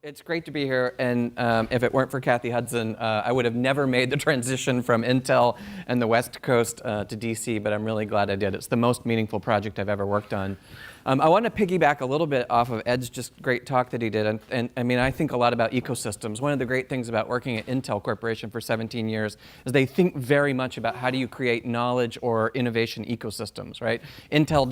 It's great to be here, and if it weren't for Kathy Hudson, I would have never made the transition from Intel and the West Coast to DC, but I'm really glad I did. It's the most meaningful project I've ever worked on. I want to piggyback a little bit off of Ed's just great talk that he did, and I mean, I think a lot about ecosystems. One of the great things about working at Intel Corporation for 17 years is they think very much about how do you create knowledge or innovation ecosystems, right? Intel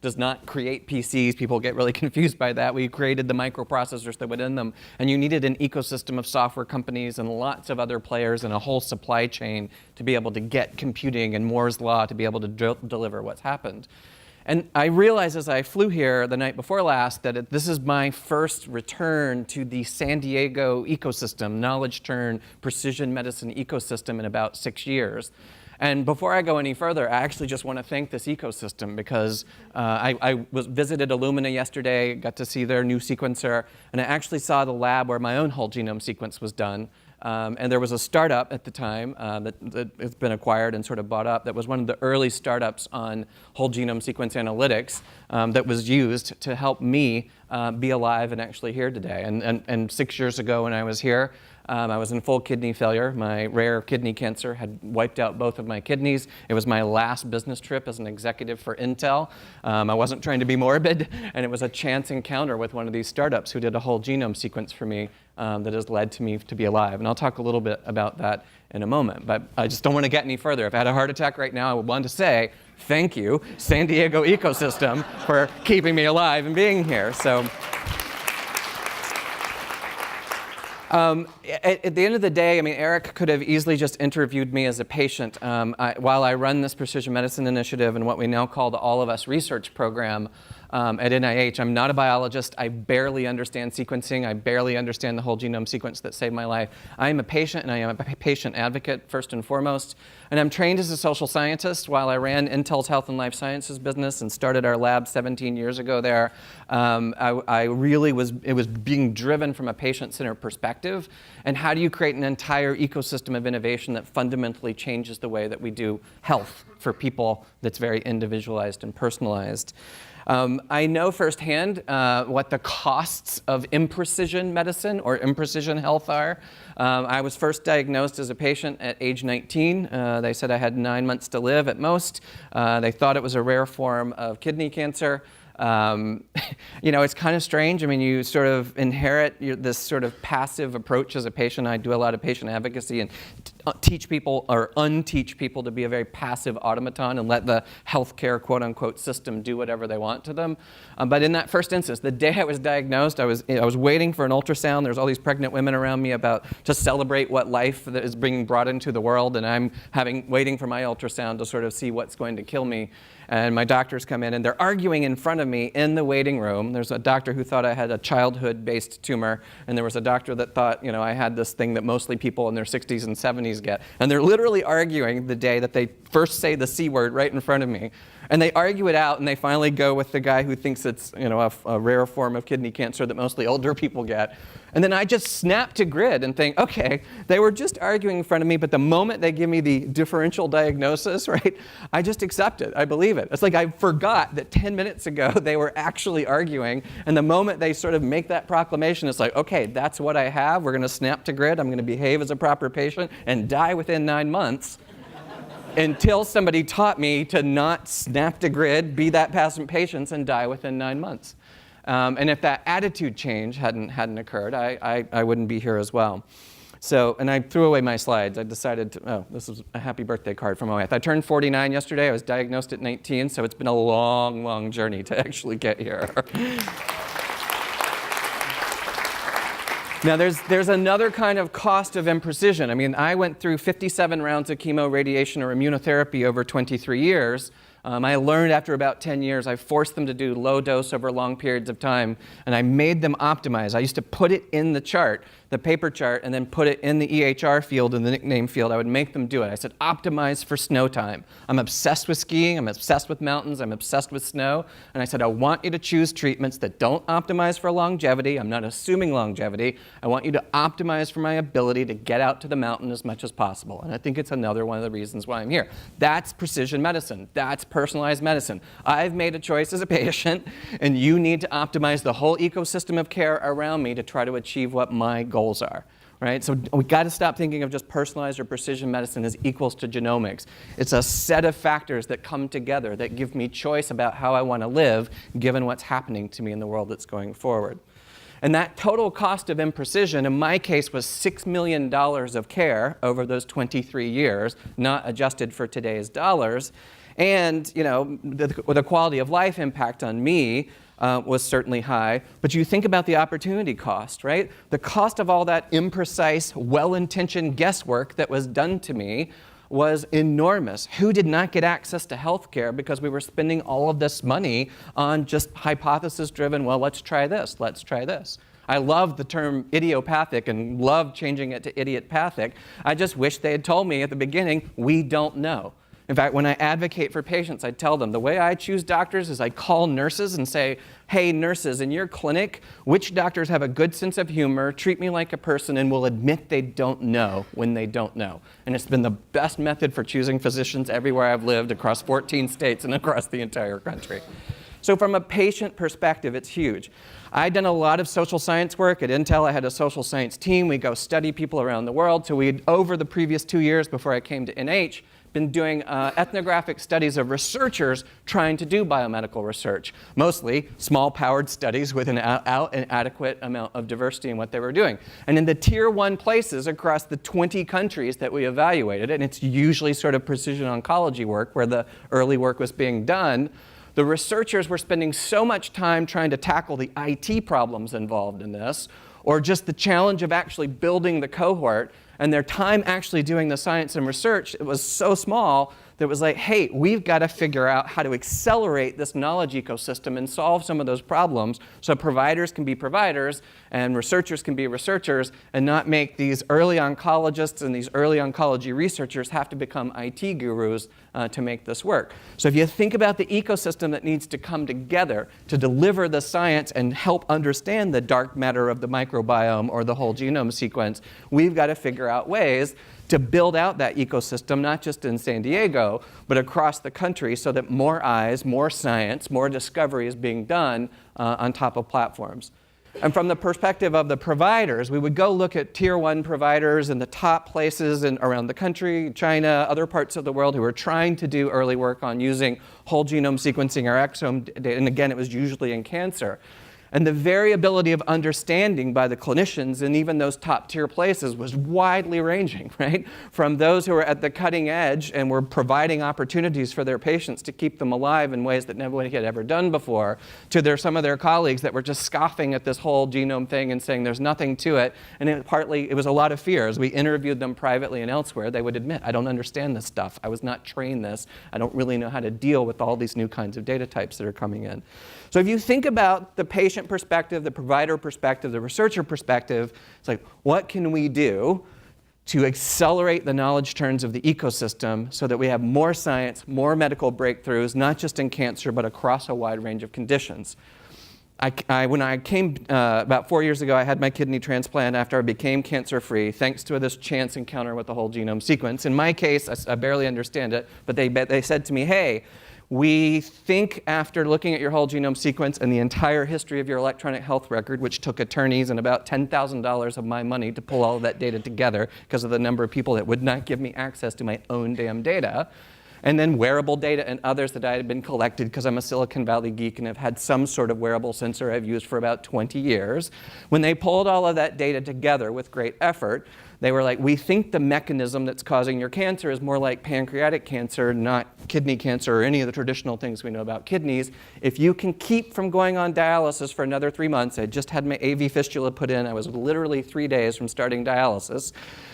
does not create PCs. People get really confused by that. We created the microprocessors that went in them. And you needed an ecosystem of software companies and lots of other players and a whole supply chain to be able to get computing and Moore's Law to be able to deliver what's happened. And I realized as I flew here the night before last that this is my first return to the San Diego ecosystem, knowledge turn, precision medicine ecosystem in about 6 years. And before I go any further, I actually just want to thank this ecosystem because I visited Illumina yesterday, got to see their new sequencer, and I actually saw the lab where my own whole genome sequence was done. And there was a startup at the time that has been acquired and sort of bought up that was one of the early startups on whole genome sequence analytics that was used to help me be alive and actually here today. And 6 years ago when I was here, I was in full kidney failure. My rare kidney cancer had wiped out both of my kidneys. It was my last business trip as an executive for Intel. I wasn't trying to be morbid, and it was a chance encounter with one of these startups who did a whole genome sequence for me that has led to me to be alive. And I'll talk a little bit about that in a moment, but I just don't want to get any further. If I had a heart attack right now, I would want to say, thank you, San Diego ecosystem, for keeping me alive and being here. So. At the end of the day, I mean, Eric could have easily just interviewed me as a patient. While I run this precision medicine initiative and what we now call the All of Us research program at NIH, I'm not a biologist. I barely understand sequencing. I barely understand the whole genome sequence that saved my life. I am a patient, and I am a patient advocate, first and foremost. And I'm trained as a social scientist. While I ran Intel's health and life sciences business and started our lab 17 years ago there, I really was being driven from a patient-centered perspective. And how do you create an entire ecosystem of innovation that fundamentally changes the way that we do health for people that's very individualized and personalized? I know firsthand what the costs of imprecision medicine or imprecision health are. I was first diagnosed as a patient at age 19. They said I had 9 months to live at most. They thought it was a rare form of kidney cancer. You know, it's kind of strange. I mean, you sort of inherit this sort of passive approach as a patient. I do a lot of patient advocacy and teach people or unteach people to be a very passive automaton and let the healthcare quote-unquote system do whatever they want to them. But in that first instance, the day I was diagnosed, I was waiting for an ultrasound. There's all these pregnant women around me to celebrate what life that is being brought into the world, and I'm waiting for my ultrasound to sort of see what's going to kill me. And my doctors come in, and they're arguing in front of me in the waiting room. There's a doctor who thought I had a childhood-based tumor, and there was a doctor that thought, you know, I had this thing that mostly people in their 60s and 70s get. And they're literally arguing the day that they first say the C word right in front of me. And they argue it out, and they finally go with the guy who thinks it's, you know, a rare form of kidney cancer that mostly older people get. And then I just snap to grid and think, okay, they were just arguing in front of me, but the moment they give me the differential diagnosis, right, I just accept it. I believe it. It's like I forgot that 10 minutes ago they were actually arguing, and the moment they sort of make that proclamation, it's like, okay, that's what I have. We're going to snap to grid. I'm going to behave as a proper patient and die within 9 months. Until somebody taught me to not snap to grid, be that passive patient, and die within 9 months. And if that attitude change hadn't occurred, I wouldn't be here as well. So, and I threw away my slides. I decided to, oh, this is a happy birthday card from my wife. I turned 49 yesterday. I was diagnosed at 19, so it's been a long, long journey to actually get here. Now, there's another kind of cost of imprecision. I mean, I went through 57 rounds of chemo, radiation, or immunotherapy over 23 years. I learned after about 10 years, I forced them to do low dose over long periods of time, and I made them optimize. I used to put it in the chart, the paper chart, and then put it in the EHR field, in the nickname field. I would make them do it. I said, optimize for snow time. I'm obsessed with skiing. I'm obsessed with mountains. I'm obsessed with snow. And I said, I want you to choose treatments that don't optimize for longevity. I'm not assuming longevity. I want you to optimize for my ability to get out to the mountain as much as possible. And I think it's another one of the reasons why I'm here. That's precision medicine. That's personalized medicine. I've made a choice as a patient, and you need to optimize the whole ecosystem of care around me to try to achieve what my goals are. Right? So we got to stop thinking of just personalized or precision medicine as equals to genomics. It's a set of factors that come together that give me choice about how I want to live given what's happening to me in the world that's going forward. And that total cost of imprecision, in my case, was $6 million of care over those 23 years, not adjusted for today's dollars. And the quality of life impact on me was certainly high, but you think about the opportunity cost, right? The cost of all that imprecise, well-intentioned guesswork that was done to me was enormous. Who did not get access to healthcare because we were spending all of this money on just hypothesis-driven, well, let's try this, let's try this. I love the term idiopathic and love changing it to idiopathic. I just wish they had told me at the beginning, we don't know. In fact, when I advocate for patients, I tell them the way I choose doctors is I call nurses and say, hey, nurses, in your clinic, which doctors have a good sense of humor, treat me like a person, and will admit they don't know when they don't know? And it's been the best method for choosing physicians everywhere I've lived across 14 states and across the entire country. So from a patient perspective, it's huge. I'd done a lot of social science work. At Intel, I had a social science team. We go study people around the world. So we'd, over the previous 2 years before I came to NH, been doing ethnographic studies of researchers trying to do biomedical research, mostly small-powered studies with an adequate amount of diversity in what they were doing. And in the tier 1 places across the 20 countries that we evaluated, and it's usually sort of precision oncology work where the early work was being done, the researchers were spending so much time trying to tackle the IT problems involved in this, or just the challenge of actually building the cohort, and their time actually doing the science and research, it was so small that it was like, hey, we've got to figure out how to accelerate this knowledge ecosystem and solve some of those problems so providers can be providers and researchers can be researchers and not make these early oncologists and these early oncology researchers have to become IT gurus to make this work. So if you think about the ecosystem that needs to come together to deliver the science and help understand the dark matter of the microbiome or the whole genome sequence, we've got to figure out ways to build out that ecosystem, not just in San Diego, but across the country so that more eyes, more science, more discovery is being done on top of platforms. And from the perspective of the providers, we would go look at tier 1 providers in the top places around the country, China, other parts of the world who are trying to do early work on using whole genome sequencing or exome data, and again, it was usually in cancer. And the variability of understanding by the clinicians in even those top tier places was widely ranging, right? From those who were at the cutting edge and were providing opportunities for their patients to keep them alive in ways that nobody had ever done before, to some of their colleagues that were just scoffing at this whole genome thing and saying there's nothing to it. And it was a lot of fear. As we interviewed them privately and elsewhere, they would admit, I don't understand this stuff. I was not trained this. I don't really know how to deal with all these new kinds of data types that are coming in. So if you think about the patient perspective, the provider perspective, the researcher perspective, it's like, what can we do to accelerate the knowledge turns of the ecosystem so that we have more science, more medical breakthroughs, not just in cancer, but across a wide range of conditions? When I came about 4 years ago, I had my kidney transplant after I became cancer-free, thanks to this chance encounter with the whole genome sequence. In my case, I barely understand it, but they said to me, hey, we think after looking at your whole genome sequence and the entire history of your electronic health record, which took attorneys and about $10,000 of my money to pull all of that data together because of the number of people that would not give me access to my own damn data, and then wearable data and others that I had been collected because I'm a Silicon Valley geek and have had some sort of wearable sensor I've used for about 20 years. When they pulled all of that data together with great effort, they were like, we think the mechanism that's causing your cancer is more like pancreatic cancer, not kidney cancer or any of the traditional things we know about kidneys. If you can keep from going on dialysis for another 3 months, I just had my AV fistula put in. I was literally 3 days from starting dialysis.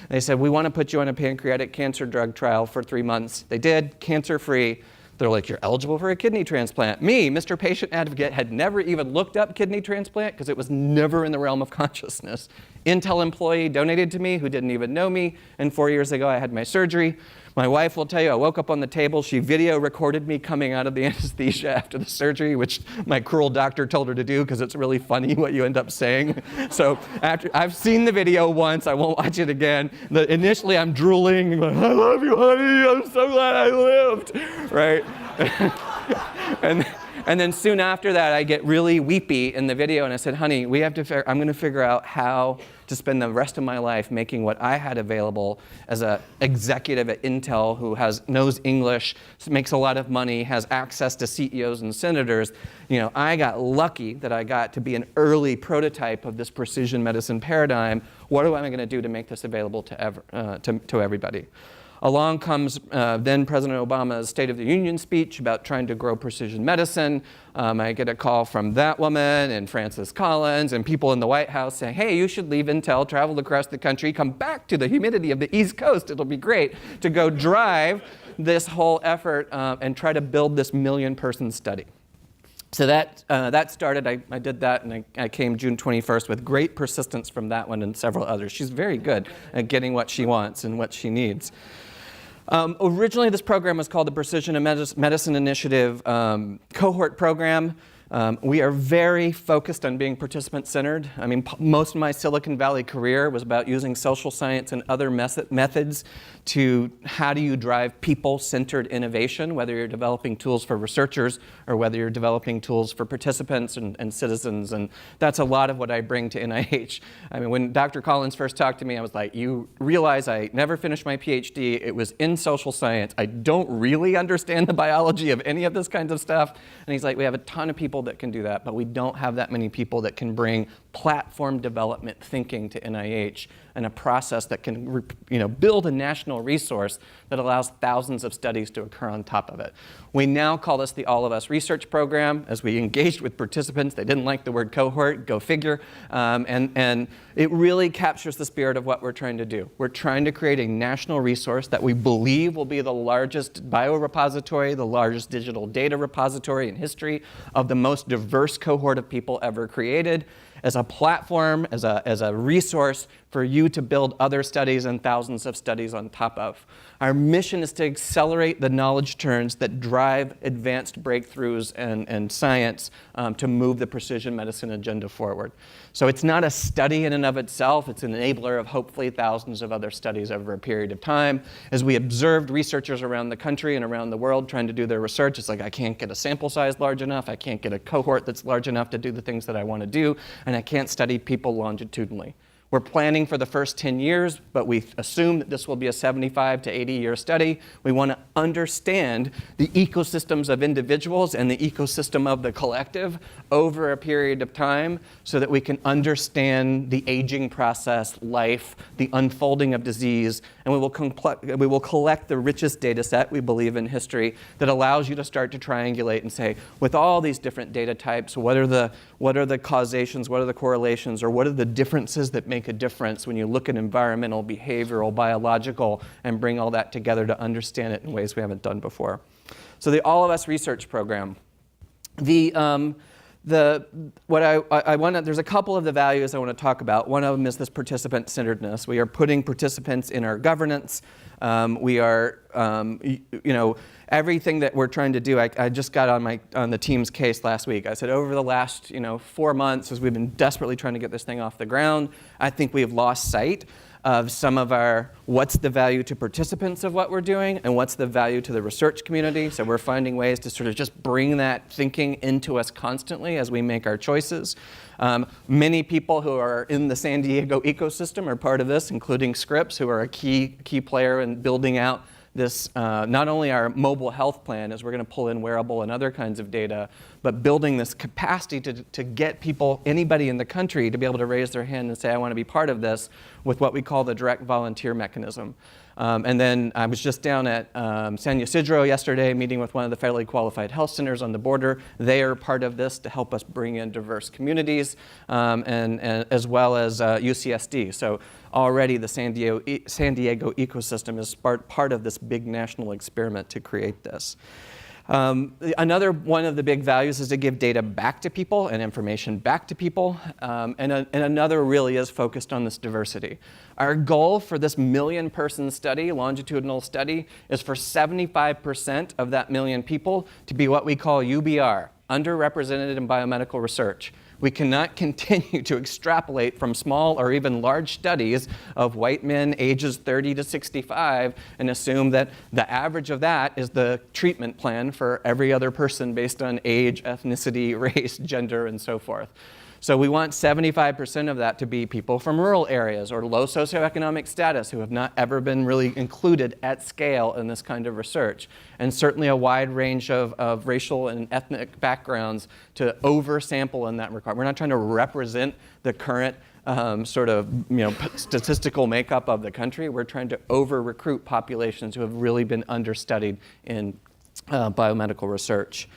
They said, we want to put you on a pancreatic cancer drug trial for 3 months. They did, cancer-free. They're like, you're eligible for a kidney transplant. Me, Mr. Patient Advocate, had never even looked up kidney transplant because it was never in the realm of consciousness. Intel employee donated to me who didn't even know me, and 4 years ago I had my surgery. My wife will tell you, I woke up on the table, she video recorded me coming out of the anesthesia after the surgery, which my cruel doctor told her to do because it's really funny what you end up saying. So after I've seen the video once, I won't watch it again. Initially I'm drooling, like, I love you, honey, I'm so glad I lived, right? and, and then soon after that, I get really weepy in the video, and I said, honey, I'm going to figure out how to spend the rest of my life making what I had available as an executive at Intel who knows English, makes a lot of money, has access to CEOs and senators. I got lucky that I got to be an early prototype of this precision medicine paradigm. What am I going to do to make this available to everybody? Along comes then President Obama's State of the Union speech about trying to grow precision medicine. I get a call from that woman and Francis Collins and people in the White House saying, hey, you should leave Intel, travel across the country, come back to the humidity of the East Coast. It'll be great to go drive this whole effort and try to build this million-person study. So that started, I did that, and I came June 21st with great persistence from that one and several others. She's very good at getting what she wants and what she needs. Originally, this program was called the Precision Medicine Initiative Cohort Program. We are very focused on being participant-centered. I mean, most of my Silicon Valley career was about using social science and other methods to how do you drive people-centered innovation, whether you're developing tools for researchers or whether you're developing tools for participants and citizens. And that's a lot of what I bring to NIH. I mean, when Dr. Collins first talked to me, I was like, you realize I never finished my PhD. It was in social science. I don't really understand the biology of any of this kinds of stuff. And he's like, we have a ton of people that can do that, but we don't have that many people that can bring platform development thinking to NIH and a process that can build a national resource that allows thousands of studies to occur on top of it. We now call this the All of Us Research Program. As we engaged with participants, they didn't like the word cohort, go figure, and it really captures the spirit of what we're trying to do. We're trying to create a national resource that we believe will be the largest biorepository, the largest digital data repository in history, of the most diverse cohort of people ever created, as a platform, as a resource for you to build other studies and thousands of studies on top of. Our mission is to accelerate the knowledge turns that drive advanced breakthroughs and science to move the precision medicine agenda forward. So it's not a study in and of itself. It's an enabler of hopefully thousands of other studies over a period of time. As we observed researchers around the country and around the world trying to do their research, it's like, I can't get a sample size large enough. I can't get a cohort that's large enough to do the things that I want to do. And I can't study people longitudinally. We're planning for the first 10 years, but we assume that this will be a 75 to 80-year study. We want to understand the ecosystems of individuals and the ecosystem of the collective over a period of time so that we can understand the aging process, life, the unfolding of disease, and we will collect the richest data set, we believe, in history that allows you to start to triangulate and say, with all these different data types, what are the causations, what are the correlations, or what are the differences that make a difference when you look at environmental, behavioral, biological, and bring all that together to understand it in ways we haven't done before. So the All of Us Research Program. There's a couple of the values I want to talk about. One of them is this participant-centeredness. We are putting participants in our governance. We are, everything that we're trying to do. I just got on the team's case last week. I said over the last 4 months, as we've been desperately trying to get this thing off the ground, I think we have lost sight of some of our what's the value to participants of what we're doing and what's the value to the research community. So we're finding ways to sort of just bring that thinking into us constantly as we make our choices. Many people who are in the San Diego ecosystem are part of this, including Scripps, who are a key player in building out this, not only our mobile health plan, as we're going to pull in wearable and other kinds of data, but building this capacity to get people, anybody in the country, to be able to raise their hand and say, I want to be part of this, with what we call the direct volunteer mechanism. And then I was just down at San Ysidro yesterday, meeting with one of the federally qualified health centers on the border. They are part of this to help us bring in diverse communities, and as well as UCSD. So already the San Diego ecosystem is part of this big national experiment to create this. Another one of the big values is to give data back to people and information back to people. And another really is focused on this diversity. Our goal for this million-person study, longitudinal study, is for 75% of that million people to be what we call UBR, underrepresented in biomedical research, We cannot continue to extrapolate from small or even large studies of white men ages 30 to 65 and assume that the average of that is the treatment plan for every other person based on age, ethnicity, race, gender, and so forth. So we want 75% of that to be people from rural areas or low socioeconomic status who have not ever been really included at scale in this kind of research. And certainly a wide range of racial and ethnic backgrounds to oversample in that regard. We're not trying to represent the current statistical makeup of the country. We're trying to over-recruit populations who have really been understudied in biomedical research.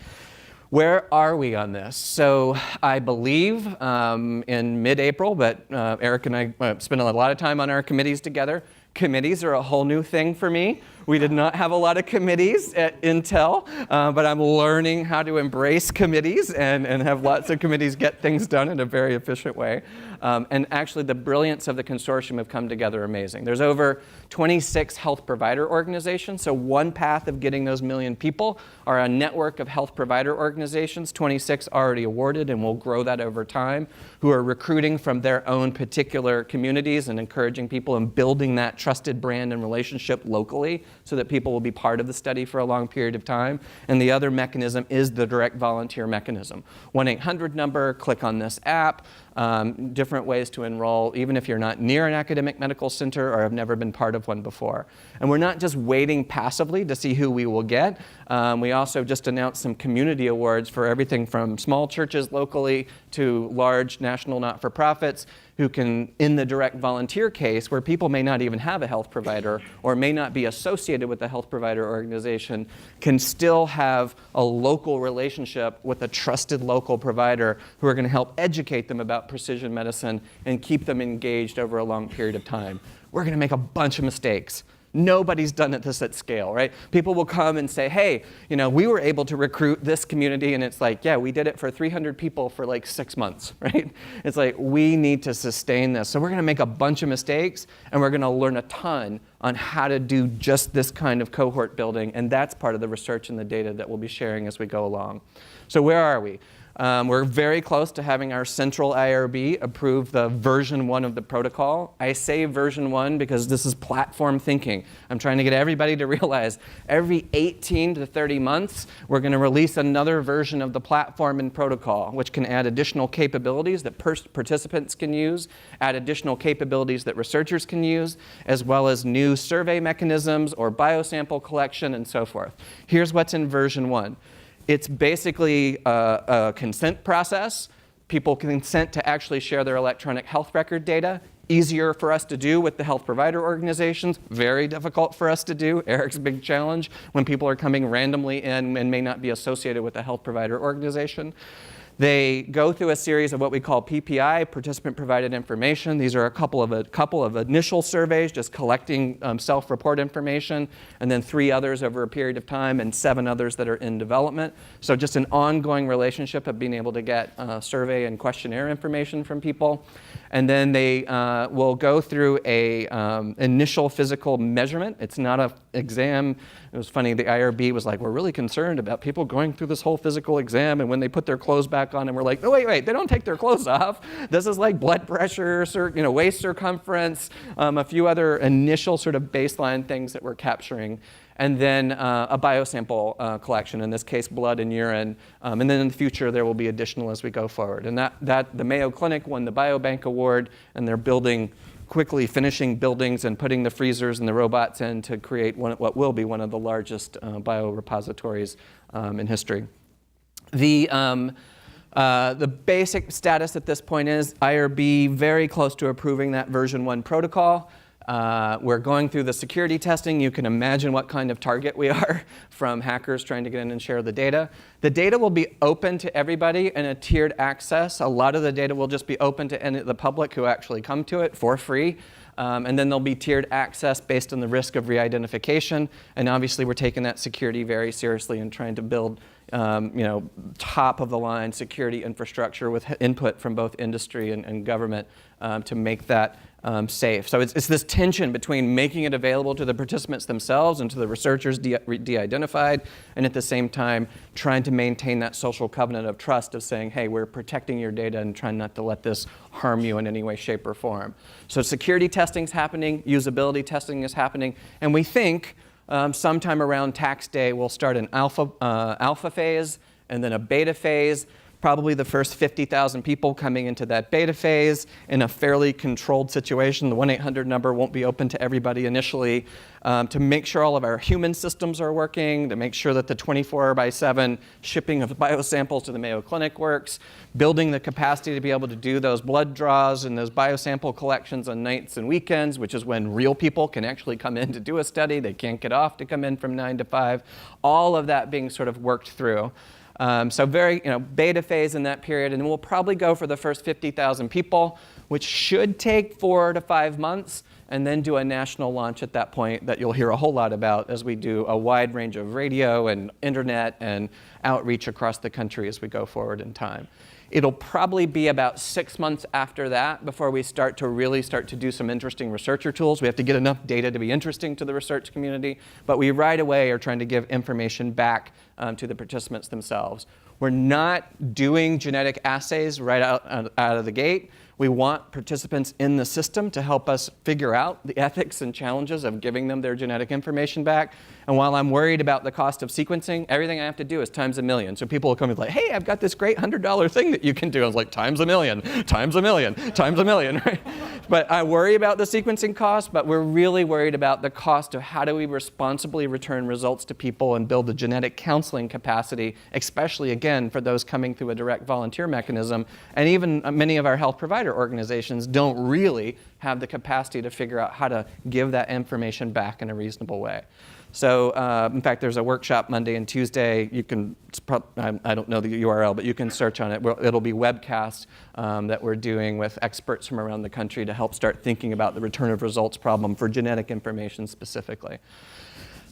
Where are we on this? So I believe in mid-April, but Eric and I spent a lot of time on our committees together. Committees are a whole new thing for me. We did not have a lot of committees at Intel, but I'm learning how to embrace committees and have lots of committees get things done in a very efficient way. And actually, the brilliance of the consortium have come together amazing. There's over 26 health provider organizations, so one path of getting those million people are a network of health provider organizations, 26 already awarded, and we'll grow that over time, who are recruiting from their own particular communities and encouraging people and building that trusted brand and relationship locally so that people will be part of the study for a long period of time. And the other mechanism is the direct volunteer mechanism. 1-800 number, click on this app, different ways to enroll, even if you're not near an academic medical center or have never been part of one before. And we're not just waiting passively to see who we will get. We also just announced some community awards for everything from small churches locally to large national not-for-profits who can, in the direct volunteer case, where people may not even have a health provider or may not be associated with a health provider organization, can still have a local relationship with a trusted local provider who are going to help educate them about precision medicine and keep them engaged over a long period of time. We're going to make a bunch of mistakes. Nobody's done this at scale, right? People will come and say, hey, we were able to recruit this community, and it's like, yeah, we did it for 300 people for like 6 months, right? It's like, we need to sustain this. So we're gonna make a bunch of mistakes, and we're gonna learn a ton on how to do just this kind of cohort building, and that's part of the research and the data that we'll be sharing as we go along. So where are we? We're very close to having our central IRB approve the version 1 of the protocol. I say version 1 because this is platform thinking. I'm trying to get everybody to realize every 18 to 30 months, we're going to release another version of the platform and protocol, which can add additional capabilities that participants can use, add additional capabilities that researchers can use, as well as new survey mechanisms or biosample collection and so forth. Here's what's in version 1. It's basically a consent process. People consent to actually share their electronic health record data. Easier for us to do with the health provider organizations. Very difficult for us to do. Eric's big challenge when people are coming randomly in and may not be associated with a health provider organization. They go through a series of what we call PPI, participant-provided information. These are a couple of initial surveys, just collecting self-report information, and then 3 others over a period of time, and 7 others that are in development. So just an ongoing relationship of being able to get survey and questionnaire information from people. And then they will go through a initial physical measurement. It's not an exam. It was funny, the IRB was like, we're really concerned about people going through this whole physical exam, and when they put their clothes back on, and we're like, no, wait, they don't take their clothes off. This is like blood pressure, waist circumference, a few other initial sort of baseline things that we're capturing. And then a biosample collection, in this case, blood and urine. And then in the future, there will be additional as we go forward. And that the Mayo Clinic won the Biobank Award, and they're quickly finishing buildings and putting the freezers and the robots in to create what will be one of the largest biorepositories in history. The basic status at this point is IRB very close to approving that version 1 protocol. We're going through the security testing. You can imagine what kind of target we are from hackers trying to get in and share the data. The data will be open to everybody in a tiered access. A lot of the data will just be open to the public who actually come to it for free. And then there'll be tiered access based on the risk of re-identification. And obviously, we're taking that security very seriously and trying to build top-of-the-line security infrastructure with input from both industry and government to make that safe. So it's this tension between making it available to the participants themselves and to the researchers de-identified, and at the same time trying to maintain that social covenant of trust of saying, hey, we're protecting your data and trying not to let this harm you in any way, shape, or form. So security testing is happening, usability testing is happening, and we think sometime around tax day we'll start an alpha phase and then a beta phase. Probably the first 50,000 people coming into that beta phase in a fairly controlled situation. The 1-800 number won't be open to everybody initially, to make sure all of our human systems are working, to make sure that the 24/7 shipping of biosamples to the Mayo Clinic works, building the capacity to be able to do those blood draws and those biosample collections on nights and weekends, which is when real people can actually come in to do a study. They can't get off to come in from 9 to 5. All of that being sort of worked through. So very, beta phase in that period, and we'll probably go for the first 50,000 people, which should take 4 to 5 months, and then do a national launch at that point that you'll hear a whole lot about as we do a wide range of radio and internet and outreach across the country as we go forward in time. It'll probably be about 6 months after that before we start to do some interesting researcher tools. We have to get enough data to be interesting to the research community, but we right away are trying to give information back to the participants themselves. We're not doing genetic assays right out of the gate. We want participants in the system to help us figure out the ethics and challenges of giving them their genetic information back. And while I'm worried about the cost of sequencing, everything I have to do is times a million. So people will come and be like, hey, I've got this great $100 thing that you can do. I was like, times a million, times a million, times a million, right? But I worry about the sequencing cost, but we're really worried about the cost of how do we responsibly return results to people and build the genetic counseling capacity, especially, again, for those coming through a direct volunteer mechanism. And even many of our health provider organizations don't really have the capacity to figure out how to give that information back in a reasonable way. So, in fact, there's a workshop Monday and Tuesday. You can, I don't know the URL, but you can search on it. It'll be webcast that we're doing with experts from around the country to help start thinking about the return of results problem for genetic information specifically.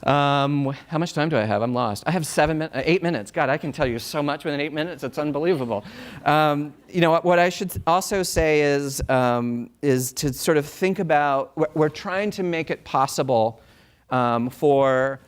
How much time do I have? I'm lost. I have 8 minutes. God, I can tell you so much within 8 minutes. It's unbelievable. What I should also say is to sort of think about, we're trying to make it possible for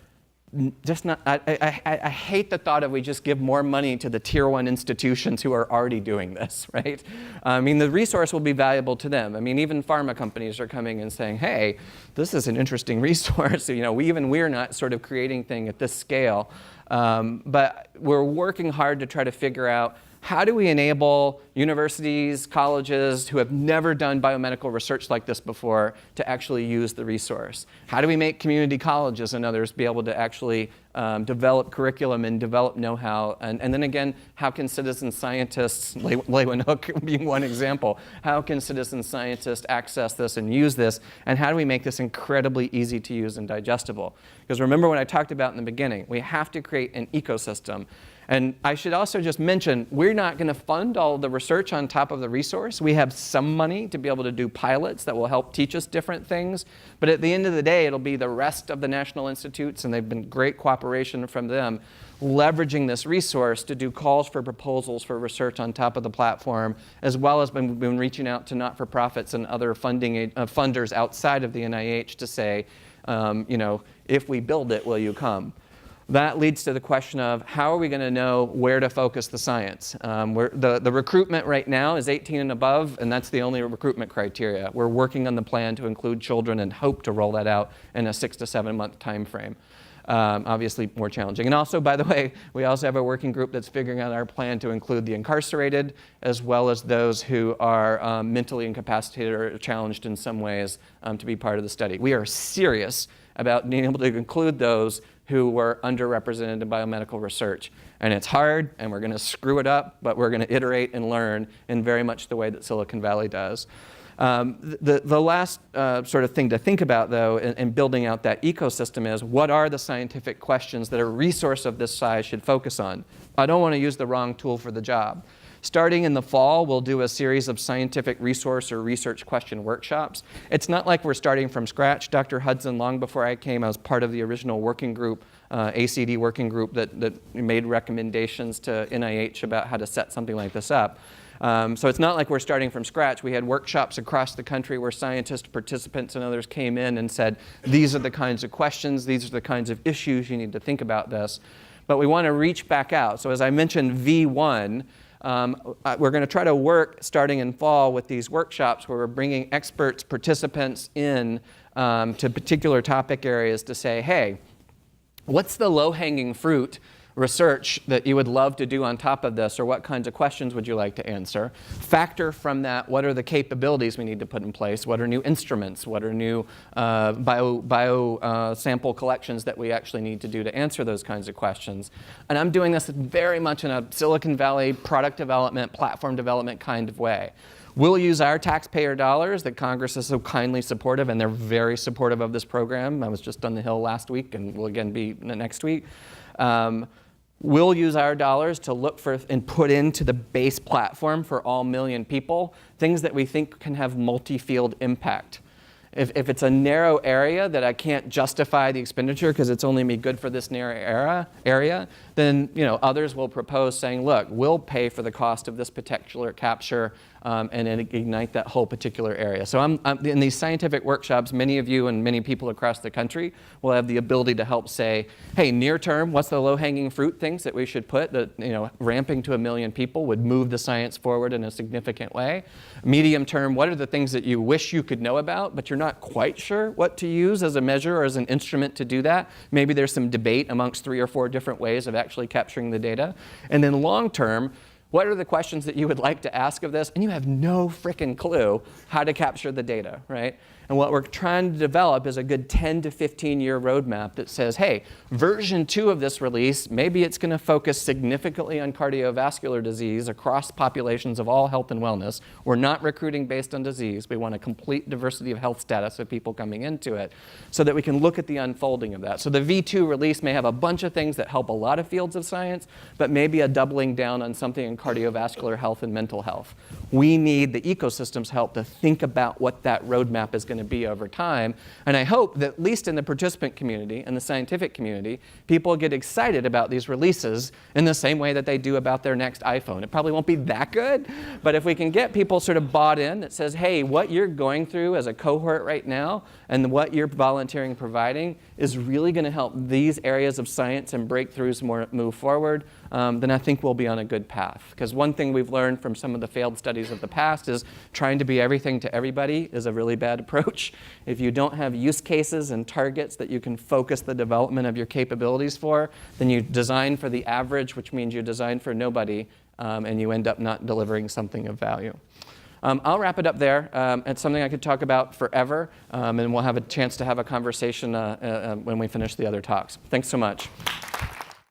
just not, I hate the thought of we just give more money to the tier 1 institutions who are already doing this, right? I mean, the resource will be valuable to them. I mean, even pharma companies are coming and saying, hey, this is an interesting resource. We're not sort of creating things at this scale. But we're working hard to try to figure out how do we enable universities, colleges who have never done biomedical research like this before to actually use the resource? How do we make community colleges and others be able to actually develop curriculum and develop know-how? And then again, how can citizen scientists, Leeuwenhoek being one example, how can citizen scientists access this and use this? And how do we make this incredibly easy to use and digestible? Because remember what I talked about in the beginning, we have to create an ecosystem. And I should also just mention, we're not going to fund all of the research on top of the resource. We have some money to be able to do pilots that will help teach us different things. But at the end of the day, it'll be the rest of the national institutes, and they've been great cooperation from them, leveraging this resource to do calls for proposals for research on top of the platform, as well as been reaching out to not-for-profits and other funders outside of the NIH to say, if we build it, will you come? That leads to the question of how are we going to know where to focus the science? The recruitment right now is 18 and above, and that's the only recruitment criteria. We're working on the plan to include children and hope to roll that out in a 6 to 7 month time frame. Obviously more challenging. And also, by the way, we also have a working group that's figuring out our plan to include the incarcerated as well as those who are mentally incapacitated or challenged in some ways to be part of the study. We are serious about being able to include those who were underrepresented in biomedical research. And it's hard, and we're going to screw it up, but we're going to iterate and learn in very much the way that Silicon Valley does. The last sort of thing to think about, though, in building out that ecosystem is what are the scientific questions that a resource of this size should focus on? I don't want to use the wrong tool for the job. Starting in the fall, we'll do a series of scientific resource or research question workshops. It's not like we're starting from scratch. Dr. Hudson, long before I came, I was part of the original working group, ACD working group that made recommendations to NIH about how to set something like this up. So it's not like we're starting from scratch. We had workshops across the country where scientists, participants, and others came in and said, these are the kinds of questions, these are the kinds of issues you need to think about this. But we want to reach back out. So as I mentioned, V1, we're going to try to work starting in fall with these workshops where we're bringing experts, participants in to particular topic areas to say, hey, what's the low-hanging fruit research that you would love to do on top of this, or what kinds of questions would you like to answer? Factor from that, what are the capabilities we need to put in place? What are new instruments? What are new sample collections that we actually need to do to answer those kinds of questions? And I'm doing this very much in a Silicon Valley product development, platform development kind of way. We'll use our taxpayer dollars that Congress is so kindly supportive, and they're very supportive of this program. I was just on the Hill last week and will again be next week. We'll use our dollars to look for and put into the base platform for all million people things that we think can have multi-field impact. If it's a narrow area that I can't justify the expenditure because it's only me good for this narrow area, then others will propose saying, look, we'll pay for the cost of this particular capture and ignite that whole particular area. So I'm in these scientific workshops, many of you and many people across the country will have the ability to help say, hey, near term, what's the low-hanging fruit things that we should put that ramping to 1 million people would move the science forward in a significant way? Medium term, what are the things that you wish you could know about, but you're not quite sure what to use as a measure or as an instrument to do that? Maybe there's some debate amongst 3 or 4 different ways of actually capturing the data. And then long term, what are the questions that you would like to ask of this? And you have no frickin' clue how to capture the data, right? And what we're trying to develop is a good 10 to 15-year roadmap that says, hey, version 2 of this release, maybe it's going to focus significantly on cardiovascular disease across populations of all health and wellness. We're not recruiting based on disease. We want a complete diversity of health status of people coming into it so that we can look at the unfolding of that. So the V2 release may have a bunch of things that help a lot of fields of science, but maybe a doubling down on something in cardiovascular health and mental health. We need the ecosystem's help to think about what that roadmap is going to be over time. And I hope that at least in the participant community and the scientific community, people get excited about these releases in the same way that they do about their next iPhone. It probably won't be that good, but if we can get people sort of bought in that says, hey, what you're going through as a cohort right now and what you're volunteering providing is really going to help these areas of science and breakthroughs move forward, then I think we'll be on a good path. Because one thing we've learned from some of the failed studies of the past is trying to be everything to everybody is a really bad approach. If you don't have use cases and targets that you can focus the development of your capabilities for, then you design for the average, which means you design for nobody, and you end up not delivering something of value. I'll wrap it up there. It's something I could talk about forever, and we'll have a chance to have a conversation when we finish the other talks. Thanks so much.